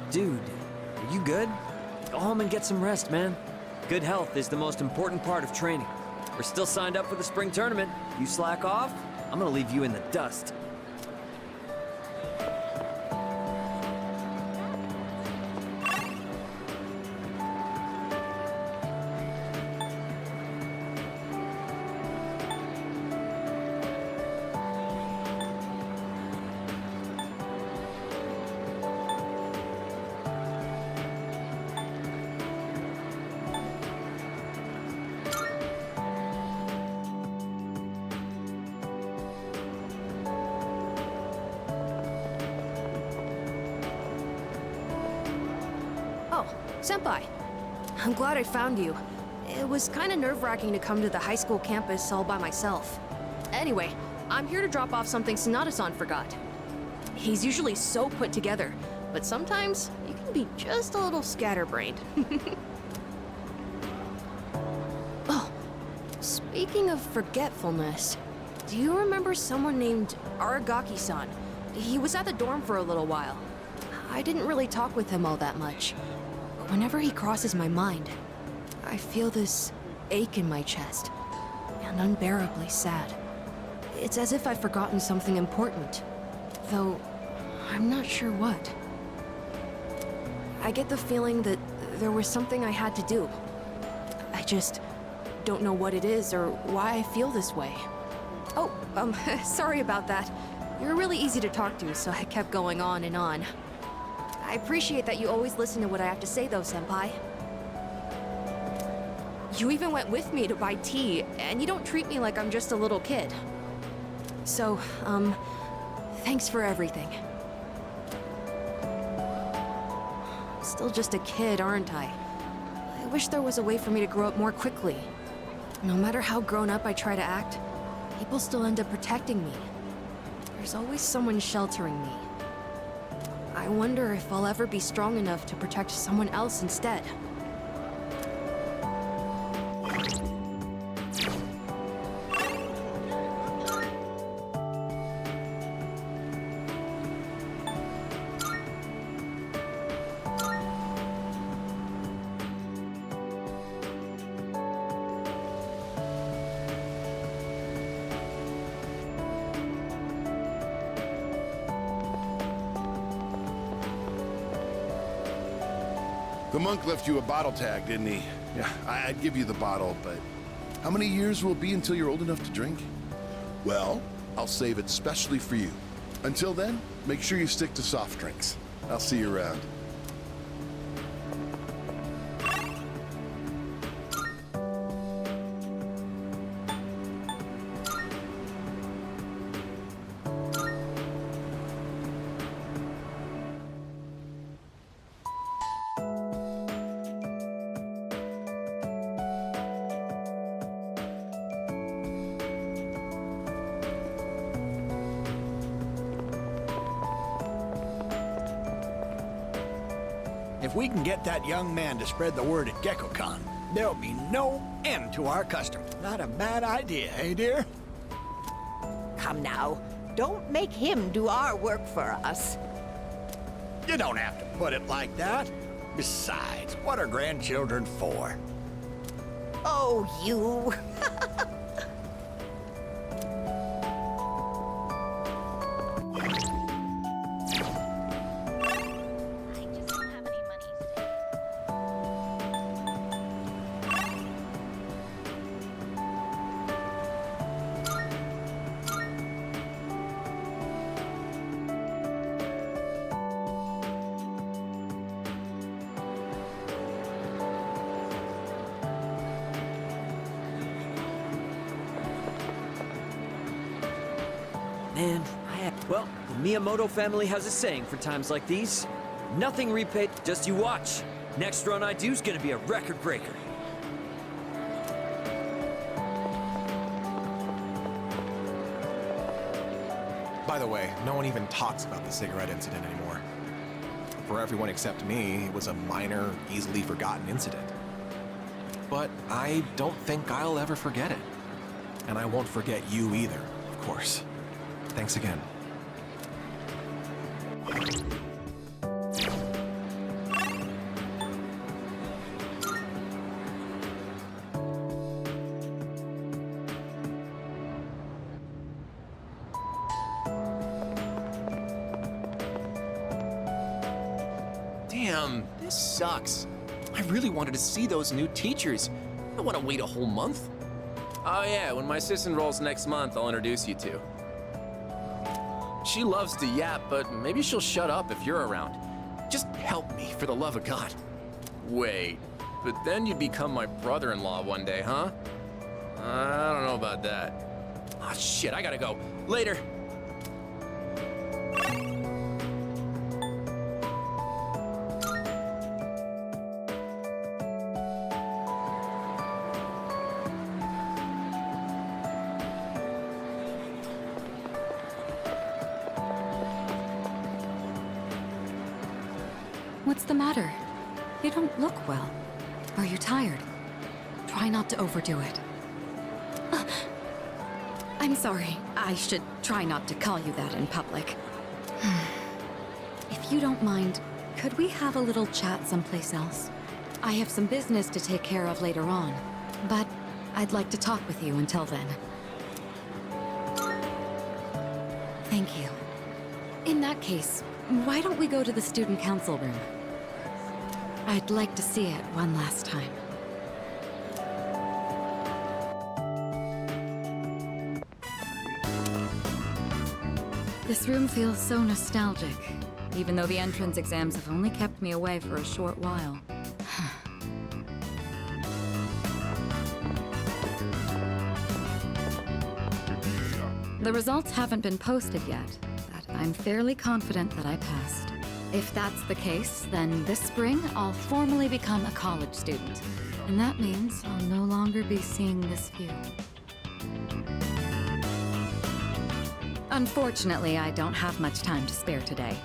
Dude, are you good? Go home and get some rest, man. Good health is the most important part of training. We're still signed up for the spring tournament. You slack off, I'm gonna leave you in the dust. Senpai, I'm glad I found you. It was kind of nerve-wracking to come to the high school campus all by myself. Anyway, I'm here to drop off something Sonata-san forgot. He's usually so put together, but sometimes you can be just a little scatterbrained. Oh, speaking of forgetfulness, do you remember someone named Aragaki-san? He was at the dorm for a little while. I didn't really talk with him all that much. Whenever he crosses my mind, I feel this ache in my chest, and unbearably sad. It's as if I've forgotten something important, though I'm not sure what. I get the feeling that there was something I had to do. I just don't know what it is or why I feel this way. Oh, sorry about that. You're really easy to talk to, so I kept going on and on. I appreciate that you always listen to what I have to say, though, Senpai. You even went with me to buy tea, and you don't treat me like I'm just a little kid. So, thanks for everything. Still just a kid, aren't I? I wish there was a way for me to grow up more quickly. No matter how grown up I try to act, people still end up protecting me. There's always someone sheltering me. I wonder if I'll ever be strong enough to protect someone else instead. The monk left you a bottle tag, didn't he? Yeah, I'd give you the bottle, but how many years will it be until you're old enough to drink? Well, I'll save it specially for you. Until then, make sure you stick to soft drinks. I'll see you around. If we can get that young man to spread the word at GeckoCon, there'll be no end to our customers. Not a bad idea, eh, dear? Come now, don't make him do our work for us. You don't have to put it like that. Besides, what are grandchildren for? Oh, you. Man, well, the Miyamoto family has a saying for times like these. Nothing repaid, just you watch. Next run I do's gonna be a record breaker. By the way, no one even talks about the cigarette incident anymore. For everyone except me, it was a minor, easily forgotten incident. But I don't think I'll ever forget it. And I won't forget you either, of course. Thanks again. Damn, this sucks. I really wanted to see those new teachers. I don't want to wait a whole month. Oh yeah, when my sis enrolls next month, I'll introduce you to. She loves to yap, but maybe she'll shut up if you're around. Just help me, for the love of God. Wait, but then you'd become my brother-in-law one day, huh? I don't know about that. Ah, shit, I gotta go. Later. What's the matter? You don't look well. Are you tired? Try not to overdo it. I'm sorry. I should try not to call you that in public. If you don't mind, could we have a little chat someplace else? I have some business to take care of later on, but I'd like to talk with you until then. Thank you. In that case, why don't we go to the student council room? I'd like to see it one last time. This room feels so nostalgic, even though the entrance exams have only kept me away for a short while. The results haven't been posted yet, but I'm fairly confident that I passed. If that's the case, then this spring I'll formally become a college student. And that means I'll no longer be seeing this view. Unfortunately, I don't have much time to spare today.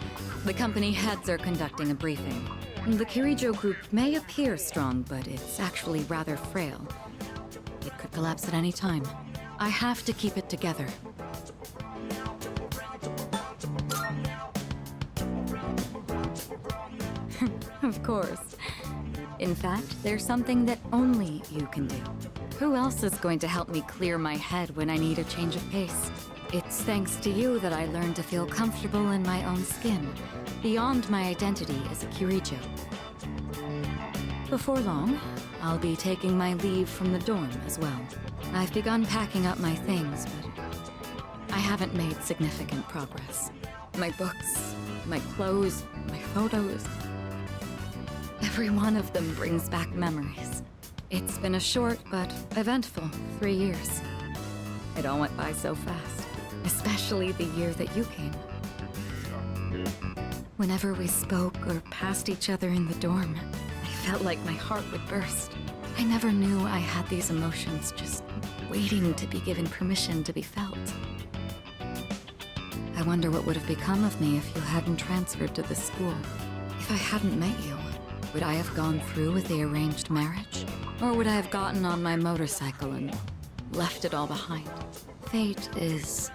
The company heads are conducting a briefing. The Kirijo group may appear strong, but it's actually rather frail. It could collapse at any time. I have to keep it together. Of course. In fact, there's something that only you can do. Who else is going to help me clear my head when I need a change of pace? It's thanks to you that I learned to feel comfortable in my own skin, beyond my identity as a Kirijo. Before long, I'll be taking my leave from the dorm as well. I've begun packing up my things, but I haven't made significant progress. My books, my clothes, my photos. Every one of them brings back memories. It's been a short but eventful 3 years. It all went by so fast, especially the year that you came. Whenever we spoke or passed each other in the dorm, I felt like my heart would burst. I never knew I had these emotions just waiting to be given permission to be felt. I wonder what would have become of me if you hadn't transferred to this school. If I hadn't met you, would I have gone through with the arranged marriage? Or would I have gotten on my motorcycle and left it all behind? Fate is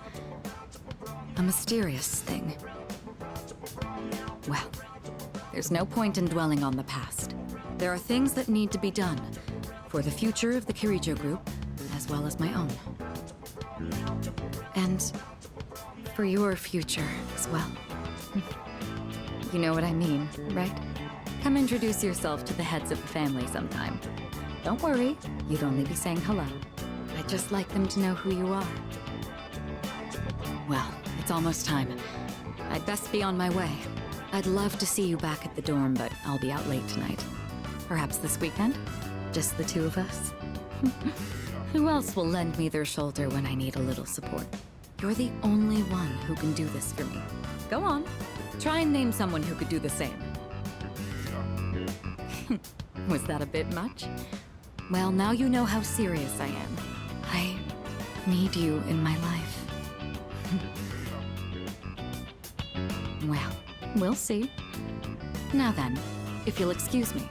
a mysterious thing. Well, there's no point in dwelling on the past. There are things that need to be done for the future of the Kirijo group, as well as my own. And for your future as well. You know what I mean, right? Come introduce yourself to the heads of the family sometime. Don't worry, you'd only be saying hello. I'd just like them to know who you are. Well, it's almost time. I'd best be on my way. I'd love to see you back at the dorm, but I'll be out late tonight. Perhaps this weekend? Just the two of us? Who else will lend me their shoulder when I need a little support? You're the only one who can do this for me. Go on. Try and name someone who could do the same. Was that a bit much? Well, now you know how serious I am. I need you in my life. Well, we'll see. Now then, if you'll excuse me.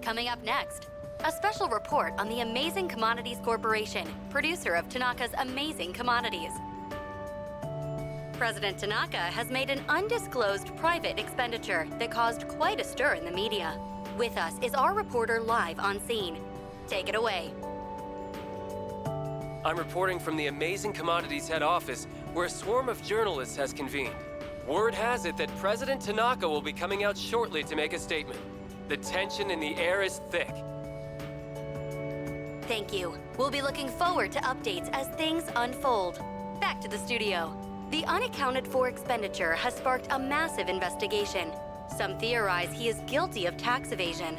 Coming up next, a special report on the Amazing Commodities Corporation, producer of Tanaka's Amazing Commodities. President Tanaka has made an undisclosed private expenditure that caused quite a stir in the media. With us is our reporter live on scene. Take it away. I'm reporting from the Amazing Commodities head office, where a swarm of journalists has convened. Word has it that President Tanaka will be coming out shortly to make a statement. The tension in the air is thick. Thank you. We'll be looking forward to updates as things unfold. Back to the studio. The unaccounted-for expenditure has sparked a massive investigation. Some theorize he is guilty of tax evasion.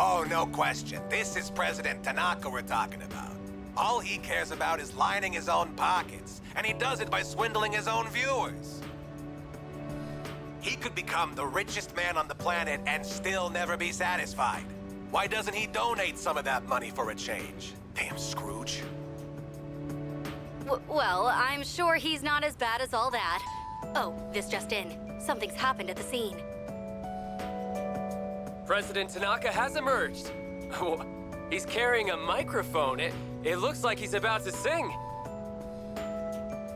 Oh, no question. This is President Tanaka we're talking about. All he cares about is lining his own pockets, and he does it by swindling his own viewers. He could become the richest man on the planet and still never be satisfied. Why doesn't he donate some of that money for a change? Damn Scrooge. Well, I'm sure he's not as bad as all that. Oh, this just in. Something's happened at the scene. President Tanaka has emerged. He's carrying a microphone. It looks like he's about to sing.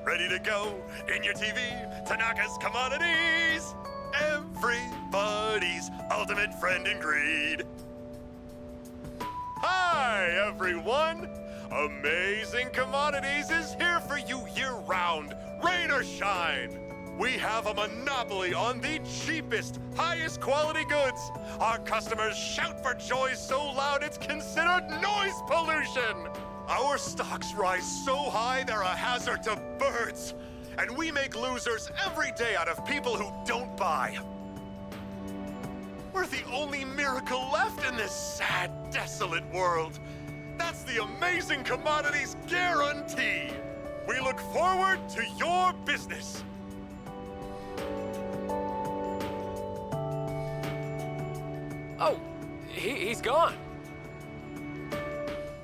Ready to go in your TV, Tanaka's Commodities. Everybody's ultimate friend in greed. Hi, everyone. Amazing Commodities is here for you year-round, rain or shine. We have a monopoly on the cheapest, highest quality goods. Our customers shout for joy so loud it's considered noise pollution. Our stocks rise so high they're a hazard to birds. And we make losers every day out of people who don't buy. We're the only miracle left in this sad, desolate world. That's the Amazing Commodities guarantee. We look forward to your business. Oh, he's gone.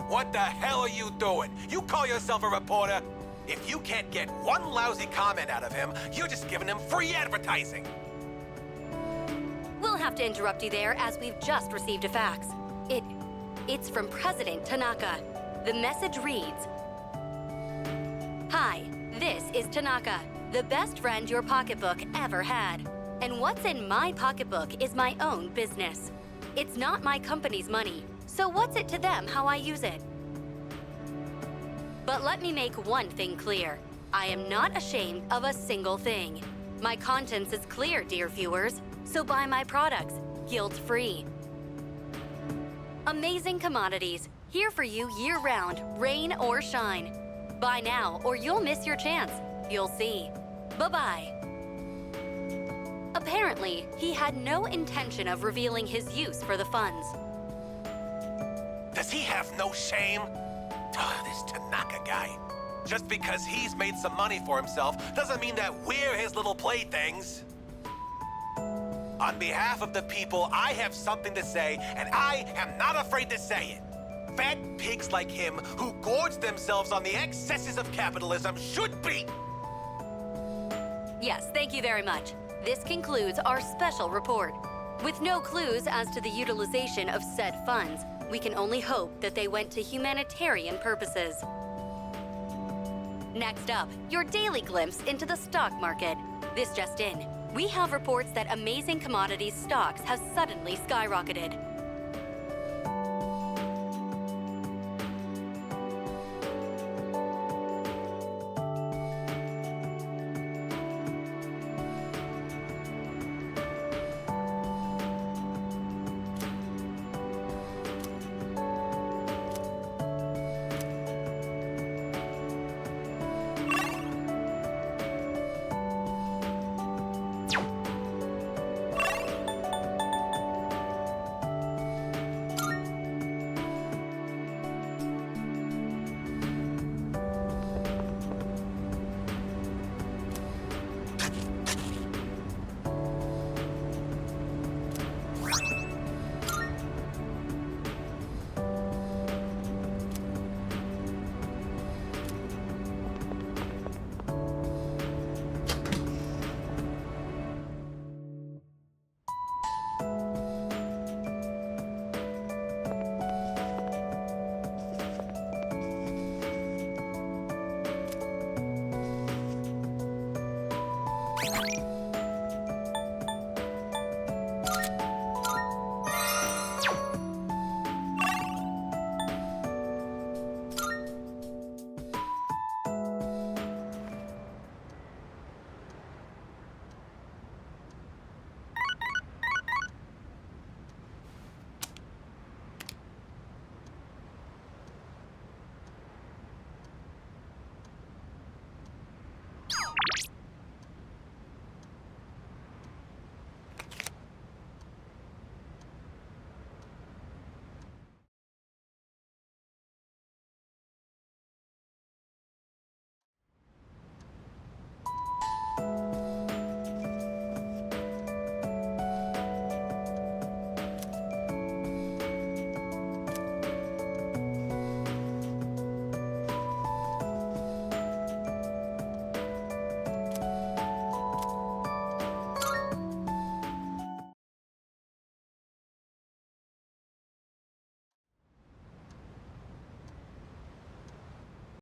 What the hell are you doing? You call yourself a reporter? If you can't get one lousy comment out of him, you're just giving him free advertising. We'll have to interrupt you there as we've just received a fax. It's from President Tanaka. The message reads, "Hi, this is Tanaka, the best friend your pocketbook ever had. And what's in my pocketbook is my own business. It's not my company's money, so what's it to them how I use it? But let me make one thing clear. I am not ashamed of a single thing. My conscience is clear, dear viewers, so buy my products, guilt-free. Amazing Commodities, here for you year-round, rain or shine. Buy now or you'll miss your chance. You'll see. Bye-bye." Apparently, he had no intention of revealing his use for the funds. Does he have no shame? This Tanaka guy. Just because he's made some money for himself doesn't mean that we're his little playthings. On behalf of the people, I have something to say, and I am not afraid to say it. Fat pigs like him who gorge themselves on the excesses of capitalism should be. Yes, thank you very much. This concludes our special report. With no clues as to the utilization of said funds, we can only hope that they went to humanitarian purposes. Next up, your daily glimpse into the stock market. This just in. We have reports that Amazing Commodities stocks have suddenly skyrocketed.